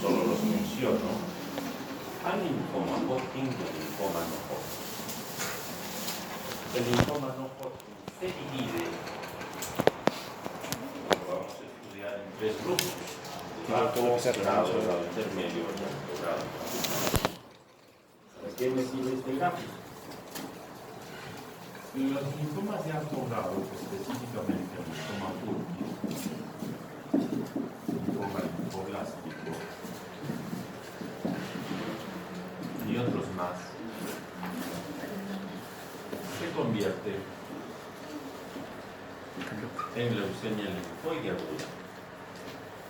solo los menciono, al linfoma Hodgkin y al linfoma no Hodgkin. El linfoma no Hodgkin se divide, lo vamos a estudiar en tres grupos: grado, grado intermedio y alto grado. ¿Para qué me sirve este gráfico? Los linfomas de alto grado, específicamente el linfoma Hodgkin, linfoma linfoblástico y otros más, se convierte en leucemia linfoide aguda.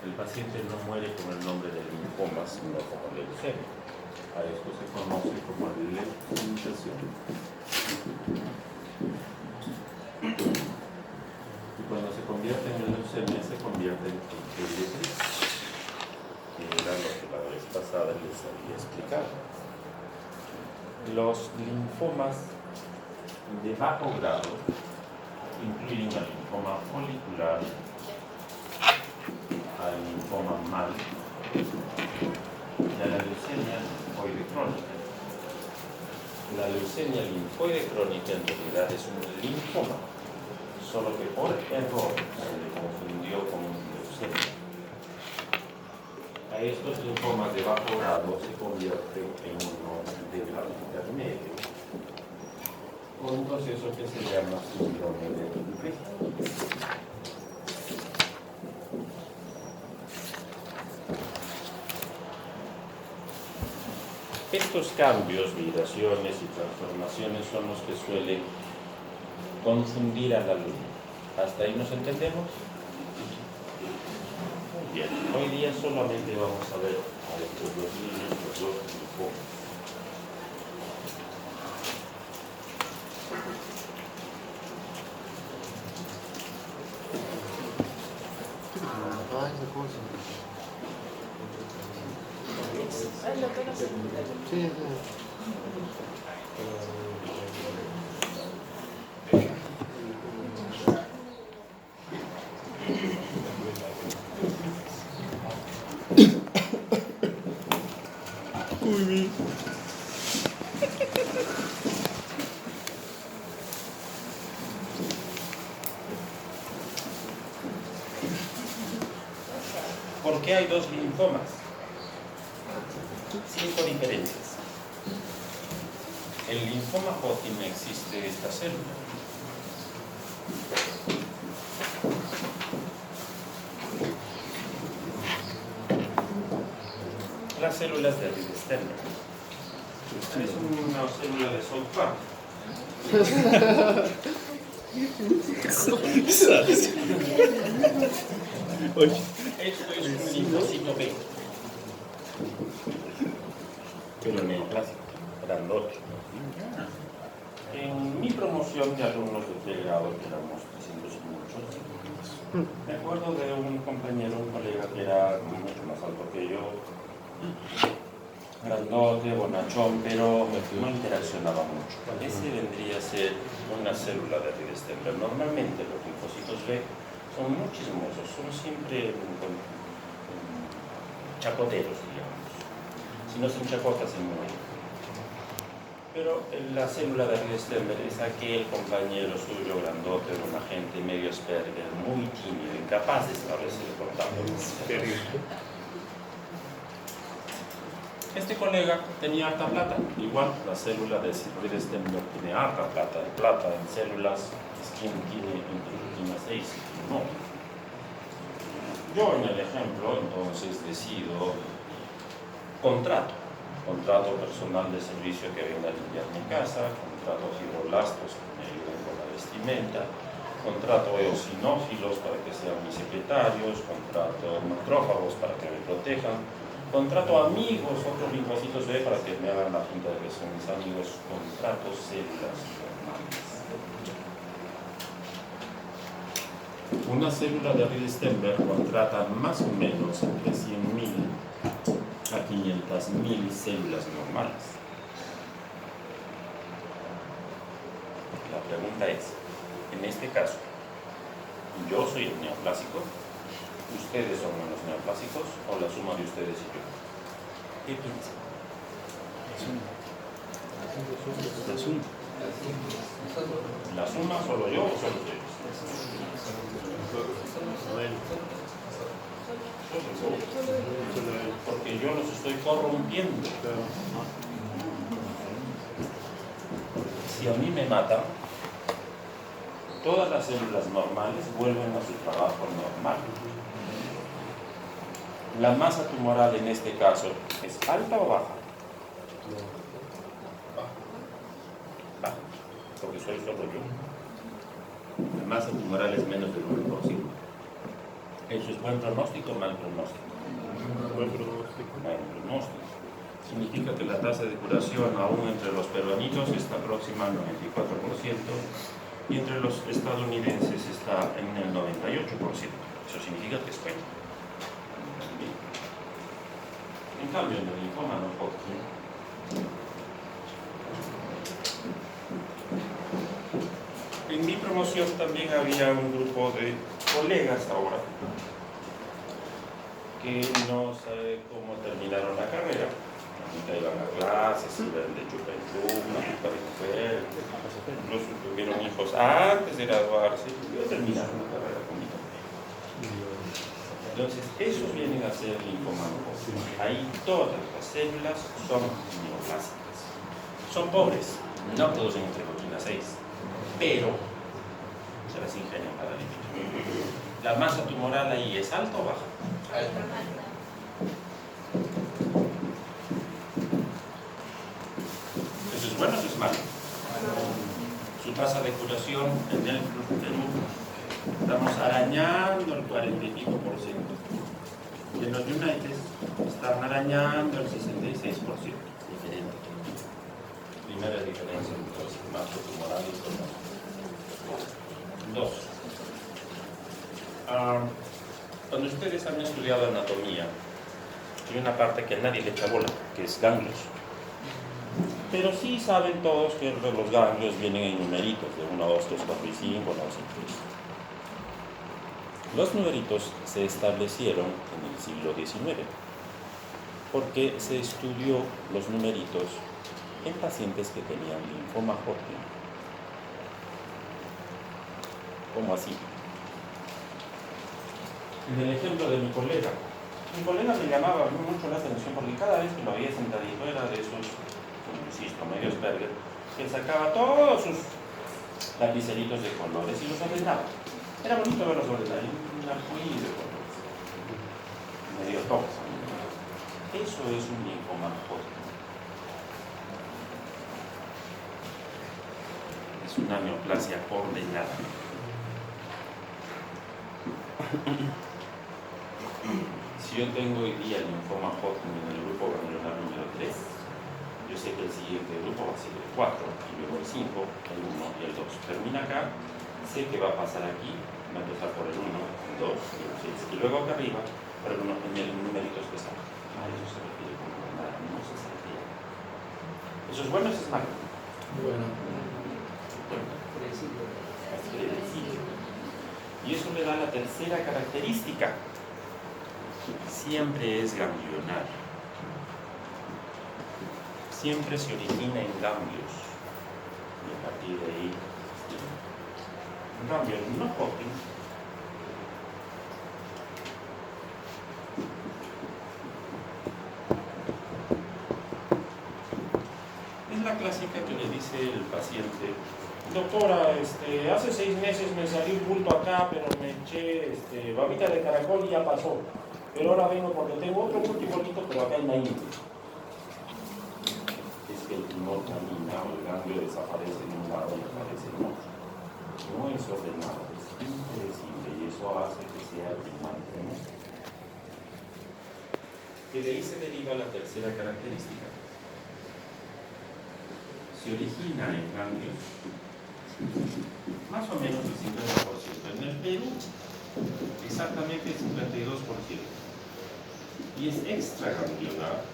El paciente no muere con el nombre de linfoma, sino como leucemia. A esto se conoce como leucemización. Y cuando se convierte en leucemia, se convierte en triglicéridos, que era lo que la vez pasada les había explicado. Los linfomas de bajo grado incluyen al linfoma folicular, al linfoma mal y a la leucemia linfoide crónica. La leucemia linfoide crónica en realidad es un linfoma, solo que por error se le confundió con leucemia. A estos linfomas de bajo grado se convierten en uno de grado intermedio, con un proceso que se llama síndrome de Rett. Estos cambios, migraciones y transformaciones son los que suelen confundir al alumno. ¿Hasta ahí nos entendemos? Muy bien. Hoy día solamente vamos a ver a estos dos niños, los dos linfomas. Sí, ¿Por qué hay dos linfomas? 5 diferencias. El linfoma Hodgkin existe esta célula. Las células de Rivesteiner. Es una célula de South. Esto es un linfocito B, pero en el clásico, grandote. En mi promoción de alumnos de pregrado, que éramos 300 y muchos, me acuerdo de un compañero, un colega que era mucho más alto que yo, grandote, bonachón, pero no interaccionaba mucho. Ese vendría a ser una célula de Rivesteiner. Normalmente los linfocitos B son muy chismosos, son siempre chapoteros, digamos. Si no se enchapota, se muere. Pero la célula de Rivesteiner es aquel compañero suyo grandote, un agente medio Asperger, muy tímido, incapaz de establecer contacto. Este colega tenía harta plata, igual la célula de Rivesteiner tiene harta plata en células, skin tiene interleuquina 6, no. Yo en el ejemplo entonces decido contrato personal de servicio que venga a limpiar mi casa, contrato fibroblastos que me ayuden con la vestimenta, contrato eosinófilos para que sean mis secretarios, contrato macrófagos para que me protejan, contrato amigos, otros linfocitos B para que me hagan la junta de que son mis amigos, contrato células normales. Una célula de Rivesteiner contrata más o menos entre 100.000 a 500.000 células normales. La pregunta es, en este caso, yo soy el neoplásico, ¿Ustedes son los neoplásicos o la suma de ustedes y yo? ¿Qué piensan? La suma. ¿La suma solo yo o solo ustedes? Porque yo los estoy corrompiendo. Si a mí me matan, todas las células normales vuelven a su trabajo normal. ¿La masa tumoral en este caso es alta o baja? Baja, porque soy solo yo. La masa tumoral es menos del 1%. ¿Eso es buen pronóstico o mal pronóstico? Buen pronóstico. Mal pronóstico. Significa que la tasa de curación aún entre los peruanitos está próxima al 94% y entre los estadounidenses está en el 98%. Eso significa que es bueno. En cambio, en el linfoma no Hodgkin, en mi promoción también había un grupo de colegas ahora que no sé cómo terminaron la carrera. Nunca iban a clases, iban de chupa en pluma, chupa de mujer, incluso tuvieron hijos antes de graduarse y terminaron la carrera conmigo. Entonces, esos vienen a ser linfoma no Hodgkin. Ahí todas las células son neoplásicas. Son pobres, no producen interleucina 6, pero se las ingenian para eliminar. ¿La masa tumoral ahí es alta o baja? Alta. ¿Eso es bueno o es malo? Su tasa de curación en el Perú, estamos arañando el 40 y pico por ciento. Y en los United están arañando el 66%. Diferente. Primera diferencia entre los masa tumoral y todo. Dos. Cuando ustedes han estudiado anatomía, hay una parte que nadie le echa bola, que es ganglios. Pero sí saben todos que los ganglios vienen en numeritos, de 1, 2, 3, 4 y 5, 1, 2 y 3. Los numeritos se establecieron en el siglo XIX, porque se estudió los numeritos en pacientes que tenían linfoma Hodgkin. ¿Cómo así? En el ejemplo de mi colega me llamaba mucho la atención porque cada vez que lo veía sentadito era de esos, como insisto, medios Berger, que sacaba todos sus lapiceritos de colores y los ordenaba. Era bonito verlos ordenar, un arcoíris de colores, medio top. Eso es un linfoma Hodgkin. Es una neoplasia ordenada. Si yo tengo hoy día el linfoma Hodgkin en el grupo ganglionar número 3, yo sé que el siguiente grupo va a ser el 4, y luego el 5, el 1 y el 2. Termina acá, sé que va a pasar aquí, va a empezar por el 1, el 2 y el 6, y luego acá arriba, por el 1 en el numeritos que está. A eso se refiere con ordenada, no se saltea. ¿Eso es bueno o es malo? Bueno. Predecible. Y eso le da la tercera característica. Siempre es ganglionar. Siempre se origina en ganglios. Y a partir de ahí, en cambio, el no Hodgkin es la clásica que le dice el paciente: doctora, hace 6 meses me salió un bulto acá, pero me eché babita de caracol y ya pasó. Pero ahora vengo porque tengo otro bulto igualito, pero acá en la ingle. Es que el tumor camina o el ganglio desaparece de un lado y aparece en otro. No es ordenado, es impredecible y eso hace que sea alarmante, ¿no? Que de ahí se deriva la tercera característica. Se origina en ganglios más o menos el 50%. En el Perú, exactamente el 52%. Y es extraganglionar.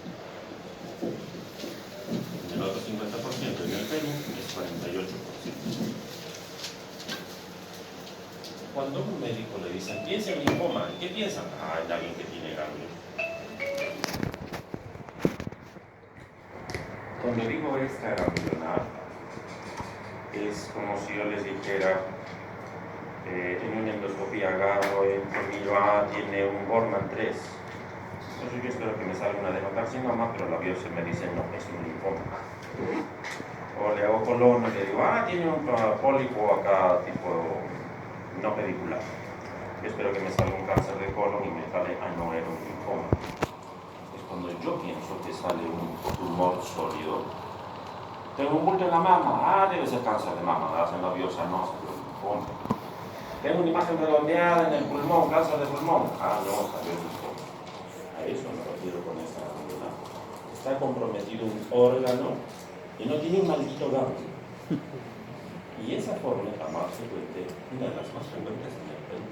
El otro 50% en el Perú es 48%. Cuando un médico le dicen, piensa en linfoma, ¿qué piensan? Ah, en alguien que tiene ganglios. Cuando digo extraganglionar, es como si yo les dijera, en una endoscopía agarro el tornillo A, tiene un Bormann 3. Entonces yo espero que me salga un adenocarcinoma, pero la biopsia me dice, no, es un linfoma. O le hago colon y le digo, tiene un pólipo acá, tipo no pedicular. Yo espero que me salga un cáncer de colon y me sale, no, era un linfoma. Es cuando yo pienso que sale un tumor sólido. Tengo un bulto en la mama, debe ser cáncer de mama, hacen la biopsia, no, salió un linfoma. Tengo una imagen redondeada en el pulmón, cáncer de pulmón, no, salió un linfoma. A eso me refiero con esta ganglionar. Está comprometido un órgano y no tiene un maldito ganglio. Y esa forma es la más frecuente, una de las más frecuentes en el Perú.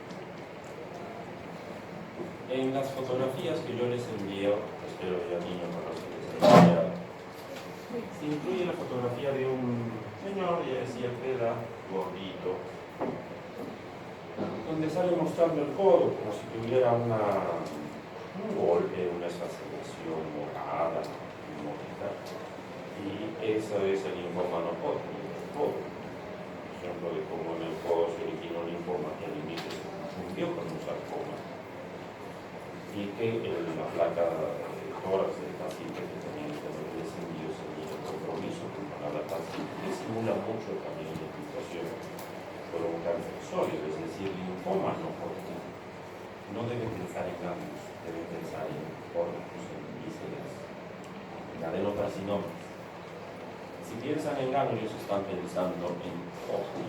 En las fotografías que yo les envío, espero ya niños para los que les envío, se incluye la fotografía de un señor, ya decía que era gordito, donde sale mostrando el codo como si tuviera un golpe, una esfacelación morada, morada. Y eso es el linfoma no Hodgkin del codo. Ejemplo de cómo en el codo se originó linfoma que al inicio se confundió con un sarcoma. Y que la placa de tórax del paciente que tenía el color descendido tenía el compromiso con la paciente, que simula mucho también la infiltración por un cáncer sólido, es decir, linfoma no Hodgkin. No deben pensar en ganglios, deben pensar en órganos, en vísceras, en adenocarcinomas. Si piensan en ganglios, están pensando en Hodgkin.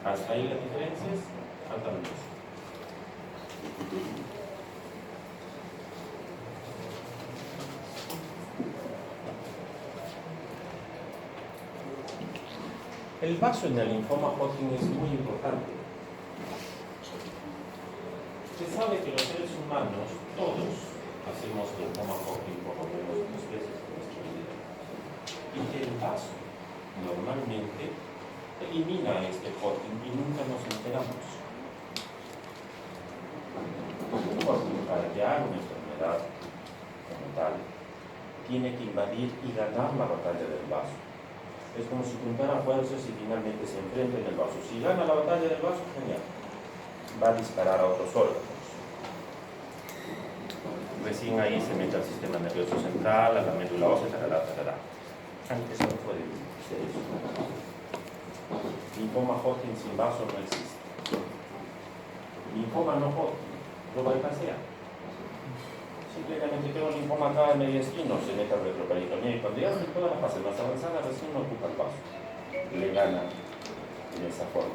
Hasta ahí las diferencias, altamente. El vaso en el linfoma Hodgkin es muy importante. Se sabe que los seres humanos, todos, hacemos linfoma Hodgkin por lo menos 2 veces en nuestra vida. Y que el vaso normalmente elimina este Hodgkin y nunca nos enteramos. Un Hodgkin, para crear una enfermedad como tal, tiene que invadir y ganar la batalla del vaso. Es como si juntara fuerzas y finalmente se enfrenta en el vaso. Si gana la batalla del vaso, genial. Va a disparar a otros órganos. Recién ahí se mete al sistema nervioso central, a la médula ósea, tarará. Antes no puede ser eso. Linfoma Hodgkin sin vaso no existe. Linfoma no Hodgkin, lo bypassea. Simplemente tengo linfoma acá en mediastino, se mete al retroperitoneo y cuando ya hace toda la fase más avanzada, recién no ocupa el vaso. Le gana en esa forma.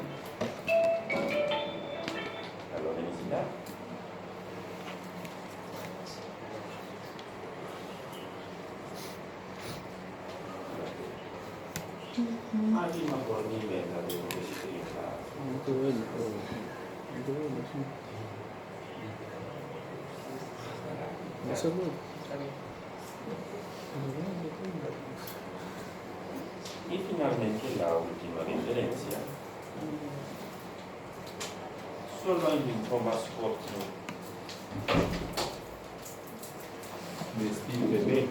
A la densidad. Aquí no por ni venta de lo que se quería. Qué bueno, qué bueno, sí. Eso no. Y finalmente la última diferencia. Solo hay linfomas Hodgkin de estirpe B.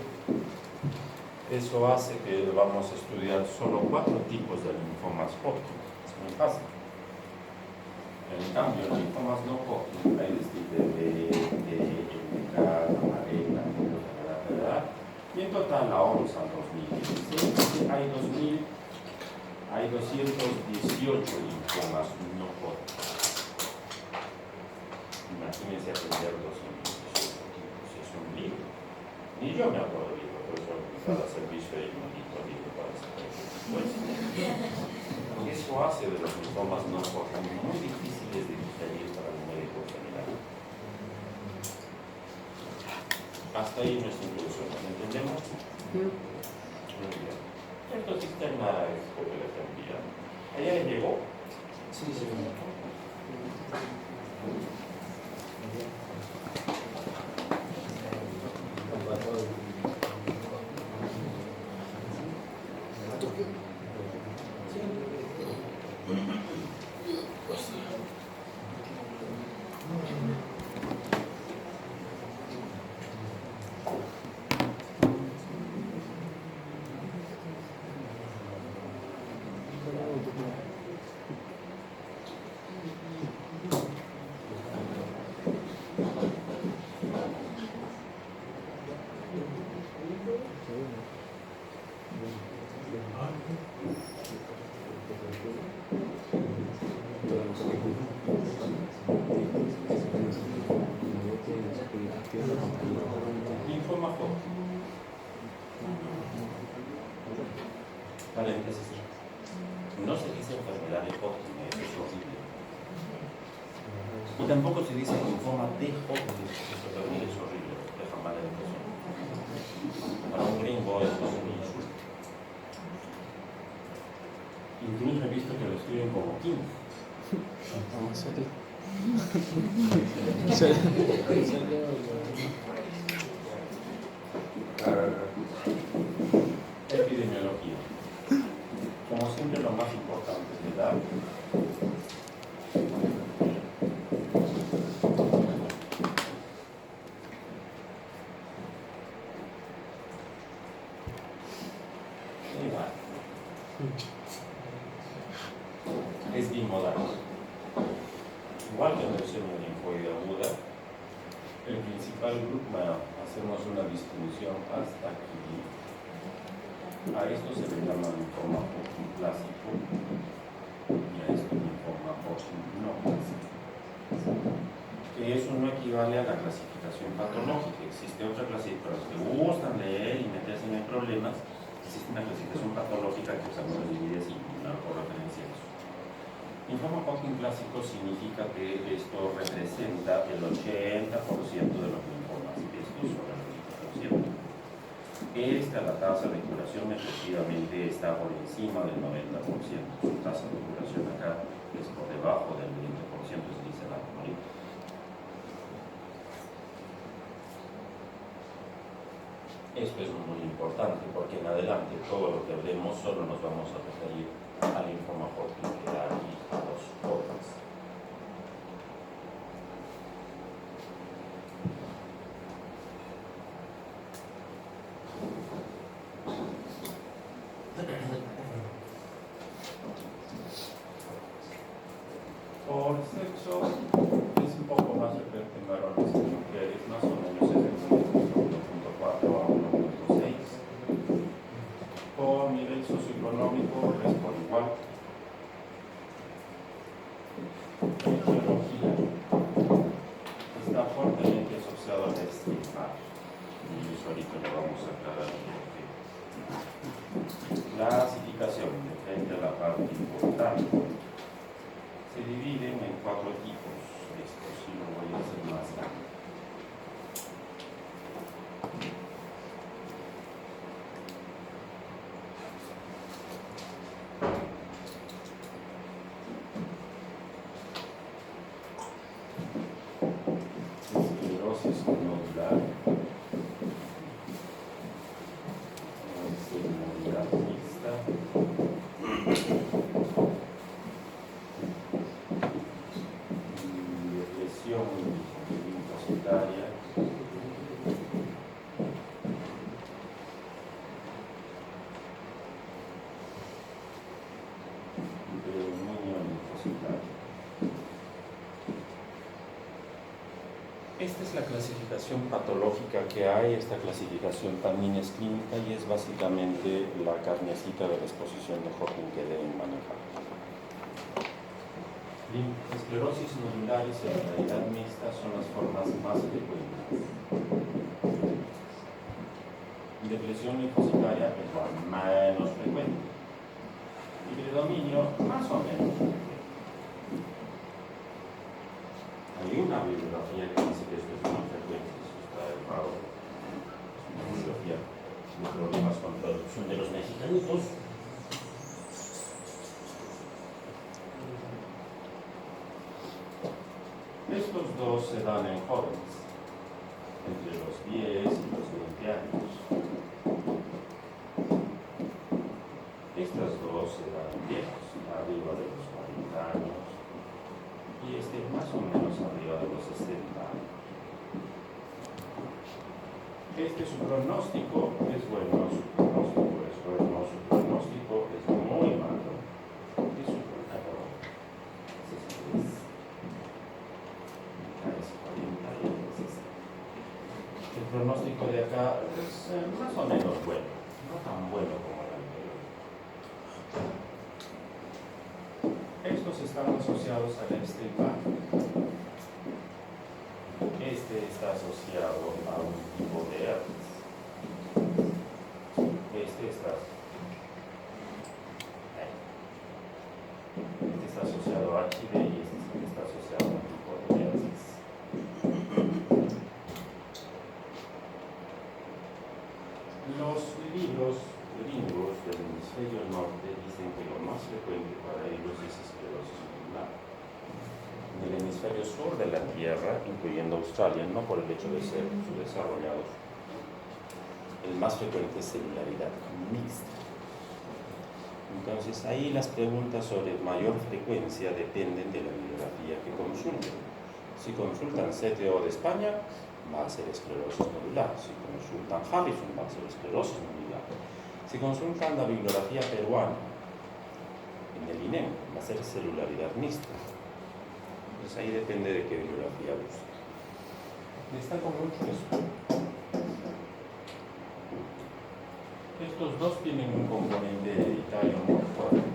Eso hace que vamos a estudiar solo 4 tipos de linfomas Hodgkin. Es muy fácil. En cambio, los linfomas no Hodgkin hay de estirpe B, MK, amarela, y en total la OMS al 2016 hay 218 linfomas no Hodgkin. Imagínense aprender 218 tipos, es un libro. Ni yo me acuerdo del libro, por eso cada servicio hay un libro para saber. Pues, eso hace de los linfomas no Hodgkin muy difíciles de diferir para el médico general. Hasta ahí nuestra introducción, ¿lo entendemos? Muy bien. Esto cisterna es lo que les envía. ¿Allá les llegó? Sí, sí. Linfoma Hodgkin. Paréntesis. No se dice enfermedad de Hodgkin, eso es horrible. Y tampoco se dice linfoma de Hodgkin, eso también es horrible, deja mala impresión. Para un gringo eso es un insulto. Incluso he visto que lo escriben como Kim. Vamos a ver. Epidemiología. Como siempre, lo más importante es la edad. Igual. Es bimodal. Igual que en el leucemia linfoide aguda, el principal grupo, bueno, hacemos una distribución hasta aquí. A esto se le llama linfoma Hodgkin clásico y a esto linfoma Hodgkin no clásico. Que eso no equivale a la clasificación patológica. Existe otra clasificación, pero los que gustan leer y meterse en problemas, existe una clasificación patológica que usamos en divide así, no por referencia a eso. Linfoma Hodgkin clásico significa que esto representa el 80% de los linfomas, esto sobre el 20%. La tasa de curación efectivamente está por encima del 90%. Su tasa de curación acá es por debajo del 20%, se dice la morir. Esto es muy importante porque en adelante todo lo que hablemos solo nos vamos a referir al linfoma Hodgkin que da aquí a los Hodgkins. Por sexo es un poco más frecuente en varones que en mujeres, más o menos es de 1.4 a 1.6. Por nivel socioeconómico es por igual. Etiología está fuertemente asociado al estigma y eso ahorita lo vamos a aclarar un poco. Clasificación, de frente a la parte importante. Se dividen en 4 tipos. Esto sí lo voy a hacer más grande. Esclerosis nodular. Nodular mixta. Lesión linfocitaria. Predominio linfocitario. Esta es la clasificación patológica que hay. Esta clasificación también es clínica y es básicamente la carnecita de la exposición de Hodgkin que deben manejar. Esclerosis nodulares y realidad mixta son las formas más frecuentes. Depresión linfocitaria es la menos frecuente. Y predominio más o menos. Hay una bibliografía que dice que esto es una frecuencia, eso está errado. Es una bibliografía de problemas con traducción de los mexicanitos. Estos dos se dan en jóvenes, entre los 10 y los 20 años. Estas dos se dan viejos, arriba de los 40 años. Y este más o menos arriba de los 60 años. Su pronóstico es bueno, su pronóstico es bueno, su pronóstico es muy malo. Y su pronóstico es casi 40 y 60. El pronóstico de acá es más o menos bueno, no tan bueno como el anterior. Estos están asociados al Epstein-Barr. Este está asociado a un tipo de herpes. Este está asociado a HIV y este está asociado a un tipo de herpes. Los libros gringos del hemisferio norte dicen que lo más frecuente para ellos es esclerosis nodular. En el hemisferio sur de la Tierra, incluyendo Australia, no por el hecho de ser subdesarrollados, el más frecuente es celularidad mixta. Entonces ahí las preguntas sobre mayor frecuencia dependen de la bibliografía que consulten. Si consultan CTO de España, va a ser esclerosis nodular. Si consultan Harrison, va a ser esclerosis nodular. Si consultan la bibliografía peruana, en el INEM, va a ser celularidad mixta. Entonces ahí depende de qué bibliografía busquen. Destaco mucho eso. Estos dos tienen un componente hereditario muy fuerte.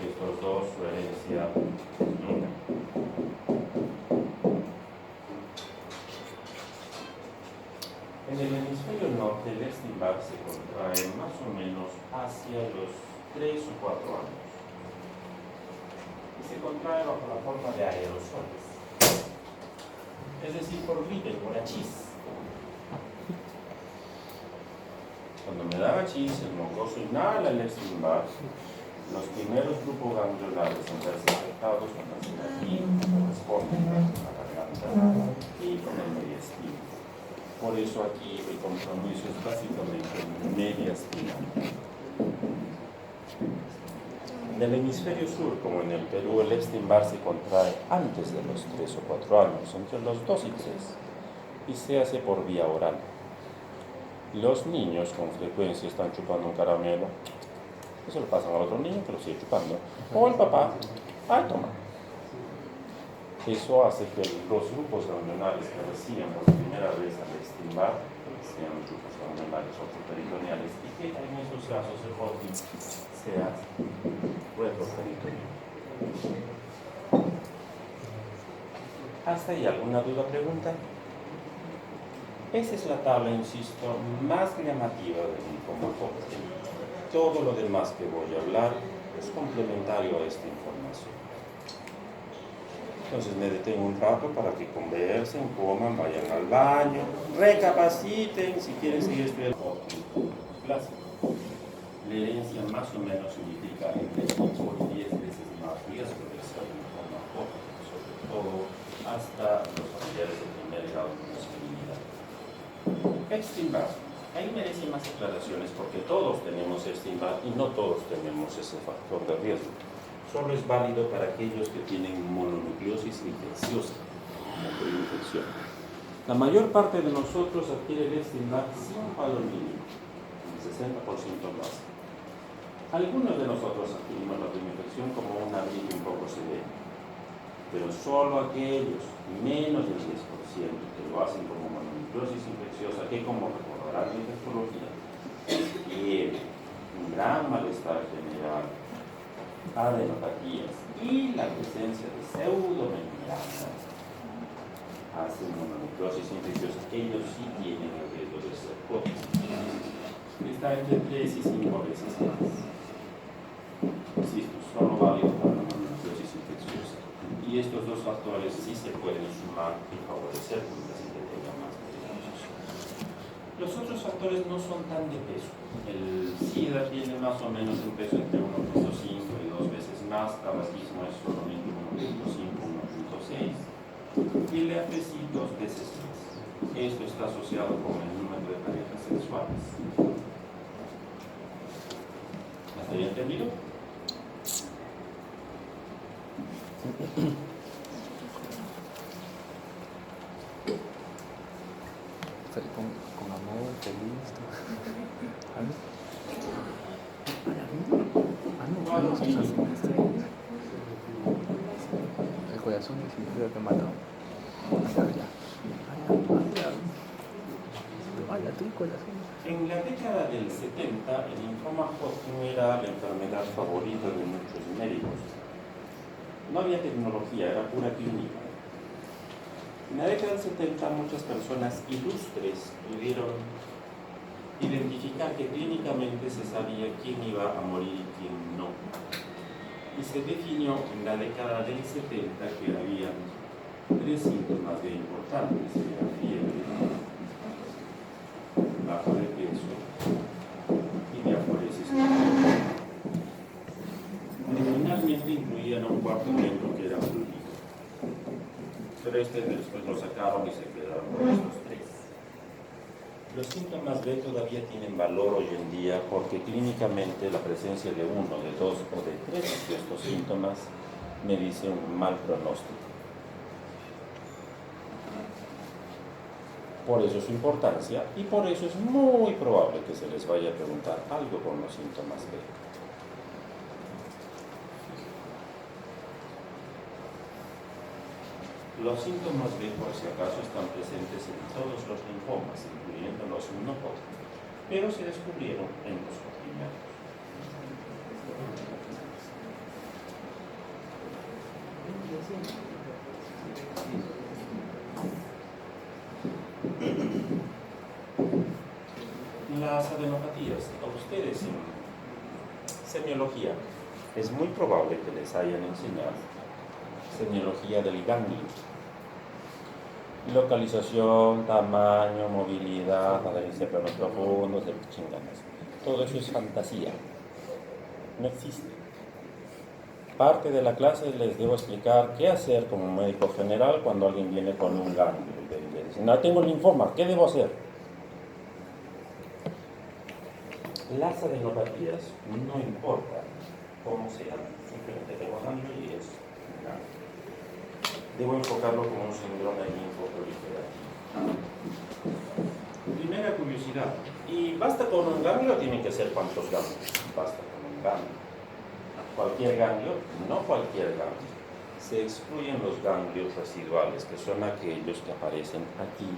Estos dos, su herencia es nula. En el hemisferio norte, el Epstein-Barr se contrae más o menos hacia los 3 o 4 años. Y se contrae bajo la forma de aerosoles. Es decir, por gripe, por achís. Cuando me da achís, el mocoso inhala el Epstein-Barr. Los primeros grupos ganglionares en verse afectados van a ser aquí, corresponden a la garganta y con el mediastino. Por eso aquí el compromiso es básicamente media espina. En el hemisferio sur, como en el Perú, el Epstein-Barr se contrae antes de los 3 o 4 años, entre los 2 y 3, y se hace por vía oral. Los niños con frecuencia están chupando un caramelo, eso lo pasan al otro niño que lo sigue chupando, o el papá, ¡ay, toma! Eso hace que los grupos ganglionares que reciben por primera vez al Epstein-Barr sean grupos ganglionares retroperitoneales y que en esos casos el Hodgkin sea retroperitoneal. ¿Hasta ahí alguna duda o pregunta? Esa es la tabla, insisto, más llamativa del linfoma-Hodgkin. Todo lo demás que voy a hablar es complementario a esta información. Entonces me detengo un rato para que conversen, coman, vayan al baño, recapaciten si quieren seguir estudiando clásico. La herencia más o menos significa entre 5 y 10 veces más riesgo de ser linfoma-Hodgkin, sobre todo hasta los familiares de primer grado de masculinidad. Epstein-Barr. Ahí merece más aclaraciones porque todos tenemos Epstein-Barr y no todos tenemos ese factor de riesgo. Solo es válido para aquellos que tienen mononucleosis infecciosa, como preinfección. La mayor parte de nosotros adquiere el Epstein-Barr sin cuadro mínimo, el 60% más. Algunos de nosotros adquirimos la preinfección como una gripe un poco severa, pero solo aquellos, menos del 10%, que lo hacen como mononucleosis infecciosa, que como recordarán en infectología, tiene un gran malestar general, adenopatías y la presencia de pseudomembranas hacen mononucleosis infecciosa, ellos sí tienen el riesgo de ser COVID. Está entre 3 y 5 veces más. Insisto, solo válido para la mononucleosis infecciosa. Y estos dos factores sí se pueden sumar y favorecer que la paciente tenga más beneficios. Los otros factores no son tan de peso. El SIDA tiene más o menos un peso entre 1.5 y 2 veces más, tabaquismo es solamente 1.5, 1.6 y el herpes 2 veces más. Esto está asociado con el número de parejas sexuales. ¿Hasta ahí entendido? Con amor, feliz. El corazón significa que mata. Ya. la trícola. En la década del 70, el linfoma Hodgkin era la enfermedad favorita de muchos médicos. No había tecnología, era pura clínica. En la década del 70, muchas personas ilustres pudieron identificar que clínicamente se sabía quién iba a morir y quién no. Y se definió en la década del 70 que había 3 síntomas bien importantes, que era fiebre, baja de peso y diaforesis. Originalmente incluían a un cuarto miembro que era público, pero después lo sacaron y se quedaron con estos 3. Los síntomas B todavía tienen valor hoy en día porque clínicamente la presencia de 1, de 2 o de 3 de estos síntomas me dice un mal pronóstico. Por eso su importancia y por eso es muy probable que se les vaya a preguntar algo con los síntomas B. Los síntomas B, por si acaso, están presentes en todos los linfomas, incluyendo los no Hodgkin, pero se descubrieron en los primeros. Las adenopatías, a ustedes en semiología, es muy probable que les hayan enseñado semiología del ganglio. Localización, tamaño, movilidad, adherencia a planos profundos, de chinganas. Todo eso es fantasía. No existe. Parte de la clase les debo explicar qué hacer como médico general cuando alguien viene con un ganglio y le dicen, no, tengo linfoma, ¿qué debo hacer? Las adenopatías no importa cómo sean, simplemente tengo ganglio y es ganglio. Debo enfocarlo como un síndrome linfoproliferativo. Primera curiosidad, ¿y basta con un ganglio o tienen que ser cuántos ganglios? Basta con un ganglio. Cualquier ganglio, no cualquier ganglio. Se excluyen los ganglios residuales, que son aquellos que aparecen aquí,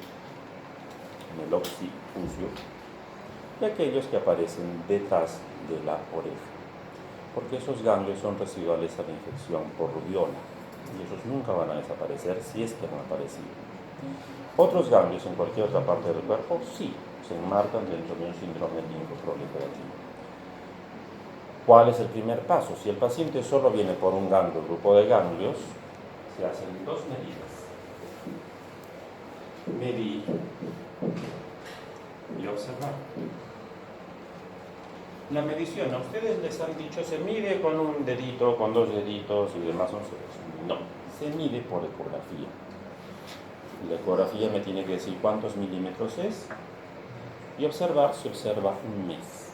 en el occipucio, y aquellos que aparecen detrás de la oreja, porque esos ganglios son residuales a la infección por rubiola. Y esos nunca van a desaparecer si es que han aparecido. Otros ganglios en cualquier otra parte del cuerpo sí se enmarcan dentro de un síndrome linfoproliferativo. ¿Cuál es el primer paso? Si el paciente solo viene por un ganglio, grupo de ganglios, se hacen 2 medidas. Medir y observar. La medición, a ustedes les han dicho, se mide con un dedito, con 2 deditos y demás. No, se mide por ecografía. La ecografía me tiene que decir cuántos milímetros es y observar se observa un mes.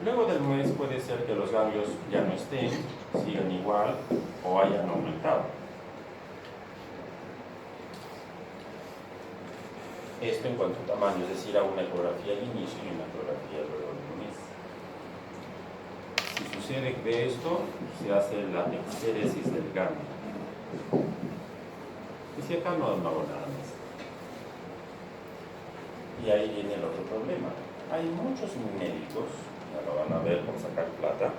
Luego del mes puede ser que los ganglios ya no estén, sigan igual o hayan aumentado. Esto en cuanto a tamaño, es decir, a una ecografía al inicio y una ecografía luego de un mes. Si sucede de esto, se hace la exéresis del ganglio. Y si acá no hago nada más. Y ahí viene el otro problema. Hay muchos médicos, ya lo van a ver por sacar plata,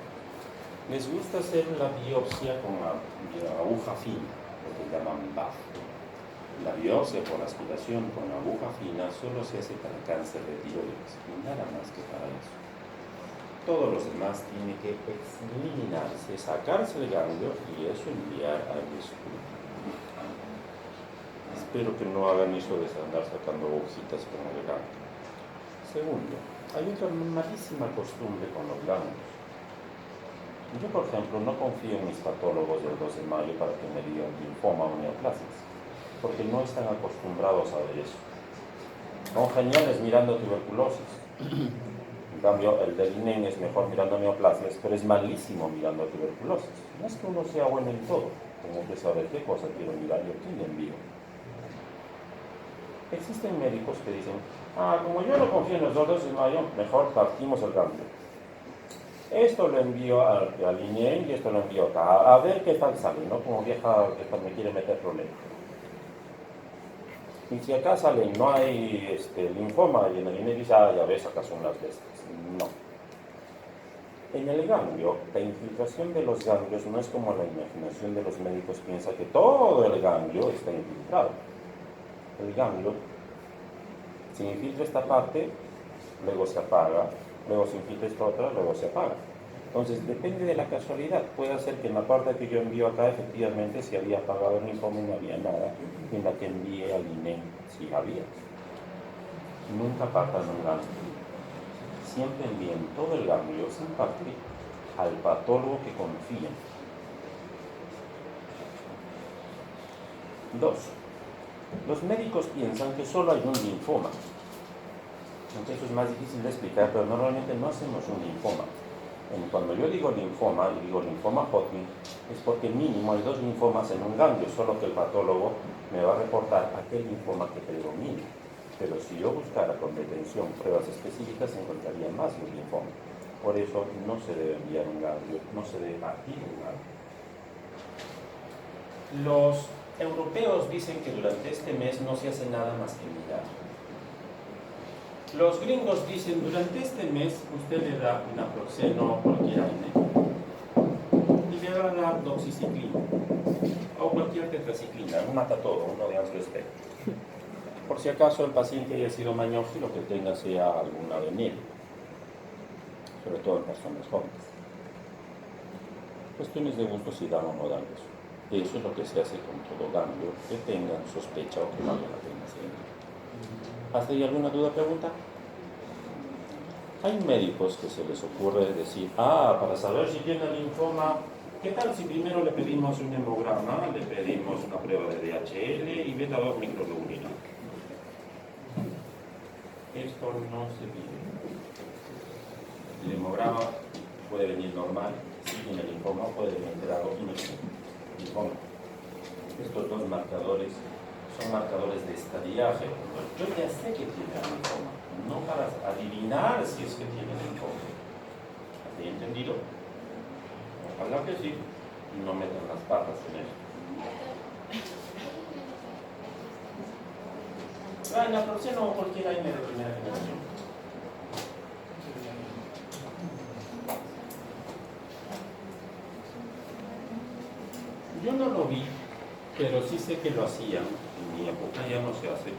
les gusta hacer la biopsia con la aguja fina, lo que llaman BAF. La biopsia por aspiración con aguja fina solo se hace para cáncer de tiroides, y nada más que para eso. Todos los demás tienen que eliminarse, sacarse el ganglio y eso enviar al estudio. Espero que no hagan eso de andar sacando agujitas con el ganglio. Segundo, hay otra malísima costumbre con los ganglios. Yo, por ejemplo, no confío en mis patólogos del 2 de mayo para que me digan linfoma o neoplasias, porque no están acostumbrados a ver eso. Son geniales mirando tuberculosis. En cambio, el del INEM es mejor mirando neoplasias, pero es malísimo mirando tuberculosis. No es que uno sea bueno en todo, tengo que saber qué cosa quiero mirar y a quién le envío. Existen médicos que dicen, como yo no confío en los 2 de mayo, mejor partimos el ganglio. Esto lo envío al INEM y esto lo envío acá. A ver qué tal sale, ¿no? Como vieja que me quiere meter problemas. Y si acá sale no hay linfoma y en el INEM dice, ya ves, acá son las de estas. No. En el ganglio, la infiltración de los ganglios no es como la imaginación de los médicos piensa que todo el ganglio está infiltrado. El ganglio se infiltra esta parte, luego se apaga, luego se infiltra esta otra, luego se apaga. Entonces, depende de la casualidad. Puede ser que en la parte que yo envío acá, efectivamente, se había apagado el linfoma y no había nada. En la que envié al INEM, sí había. Nunca apartan un ganglio. Siempre envíen todo el ganglio, sin parte, al patólogo que confíen. 2. Los médicos piensan que solo hay un linfoma. Entonces eso es más difícil de explicar, pero normalmente no hacemos un linfoma. Cuando yo digo linfoma, y digo linfoma Hodgkin, es porque mínimo hay 2 linfomas en un ganglio, solo que el patólogo me va a reportar aquel linfoma que predomina. Pero si yo buscara con detención pruebas específicas, encontraría más de un linfoma. Por eso no se debe enviar un ganglio, no se debe partir un ganglio. Los europeos dicen que durante este mes no se hace nada más que mirar. Los gringos dicen, durante este mes usted le da un naproxeno cualquier aire y le va a dar doxiciclina o cualquier tetraciclina, no mata todo, uno de amplio espectro. Por si acaso el paciente haya sido mañoso y lo que tenga sea alguna veneria, sobre todo en personas jóvenes. Cuestiones de gusto si dan o no dan eso. Eso es lo que se hace con todo ganglio que tengan sospecha o que valga la pena seguir. ¿Hasta ahí alguna duda, pregunta? Hay médicos que se les ocurre decir, para saber si tiene linfoma, ¿qué tal si primero le pedimos un hemograma, le pedimos una prueba de DHL y beta-2 microglobulina? Esto no se pide. El hemograma puede venir normal, si tiene linfoma, puede venir grado linfoma. Estos 2 marcadores son marcadores de estadiaje. Yo ya sé que tiene linfoma, no para adivinar si es que tiene linfoma. ¿Has entendido? Ojalá que sí, y no metan las patas en eso. Naproxeno o cualquier AINE de primera generación. Yo no lo vi, pero sí sé que lo hacían. En mi época ya no se hace.